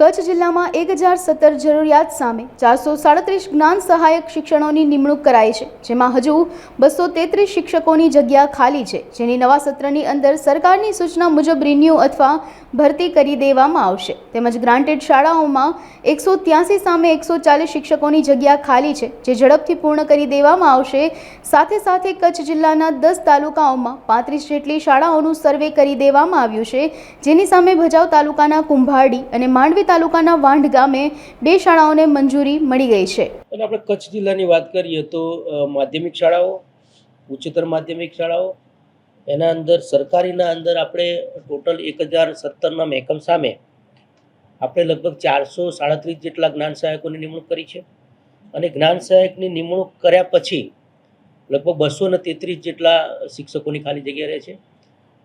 કચ્છ જિલ્લામાં 1017 જરૂરિયાત સામે 437 જ્ઞાન સહાયક શિક્ષકોની નિમણૂક કરાઈ છે, જેમાં હજુ 233 શિક્ષકોની જગ્યા ખાલી છે, જેની નવા સત્રની અંદર સરકારની સૂચના મુજબ રિન્યૂ અથવા ભરતી કરી દેવામાં આવશે. તેમજ ગ્રાન્ટેડ શાળાઓમાં 183 સામે 140 શિક્ષકોની જગ્યા ખાલી છે, જે ઝડપથી પૂર્ણ કરી દેવામાં આવશે. સાથે સાથે કચ્છ જિલ્લાના 10 તાલુકાઓમાં 35 જેટલી શાળાઓનું સર્વે કરી દેવામાં આવ્યું છે, જેની સામે ભચાઉ તાલુકાના કુંભારડી અને માંડવી તાલુકાના વાંઢ ગામે 2 શાળાઓને મંજૂરી મળી ગઈ છે. અને આપણે કચ્છ જિલ્લાની વાત કરીએ તો માધ્યમિક શાળાઓ, ઉચ્ચતર માધ્યમિક શાળાઓ, એના અંદર સરકારીના અંદર આપણે ટોટલ 1017ના મહેકમ સામે આપણે લગભગ 437 જેટલા જ્ઞાન સહાયકોની નિમણૂક કરી છે. અને જ્ઞાન સહાયકની નિમણૂક કર્યા પછી લગભગ 233 જેટલા શિક્ષકોની ખાલી જગ્યા રહે છે.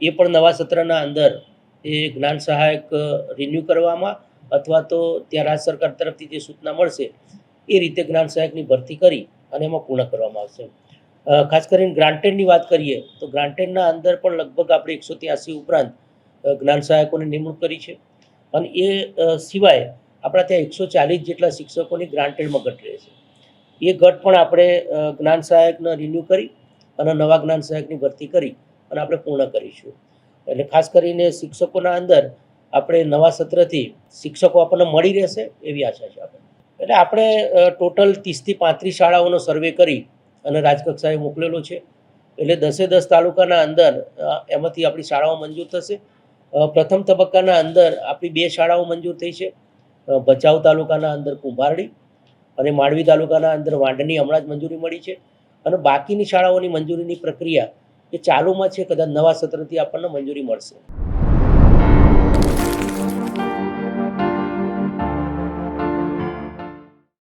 એ પણ નવા સત્રના અંદર એ જ્ઞાન સહાયક રિન્યૂ કરવામાં અથવા તો ત્યાં રાજ્ય સરકાર તરફથી જે સૂચના મળશે એ રીતે જ્ઞાન સહાયકની ભરતી કરી અને એમાં પૂર્ણ કરવામાં આવશે. ખાસ કરીને ગ્રાન્ટેડની વાત કરીએ તો ગ્રાન્ટેડના અંદર પણ લગભગ આપણે 183 ઉપરાંત જ્ઞાન સહાયકોની નિમણૂક કરી છે. અને એ સિવાય આપણા ત્યાં 140 જેટલા શિક્ષકોની ગ્રાન્ટેડમાં ઘટ રહે છે. એ ઘટ પણ આપણે જ્ઞાન સહાયકને રિન્યૂ કરી અને નવા જ્ઞાન સહાયકની ભરતી કરી અને આપણે પૂર્ણ કરીશું. એટલે ખાસ કરીને શિક્ષકોના અંદર આપણે નવા સત્રથી શિક્ષકો આપણને મળી રહેશે એવી આશા છે આપણે. એટલે આપણે ટોટલ 30 થી 35 શાળાઓનો સર્વે કરી અને રાજકક્ષાએ મોકલેલો છે. એટલે 10 તાલુકાના અંદર એમાંથી આપણી શાળાઓ મંજૂર થશે. પ્રથમ તબક્કાના અંદર આપણી 2 શાળાઓ મંજૂર થઈ છે. ભચાઉ તાલુકાના અંદર કુંભારડી અને માંડવી તાલુકાના અંદર વાંઢની હમણાં જ મંજૂરી મળી છે. અને બાકીની શાળાઓની મંજૂરીની પ્રક્રિયા એ ચાલુમાં છે. કદાચ નવા સત્રથી આપણને મંજૂરી મળશે.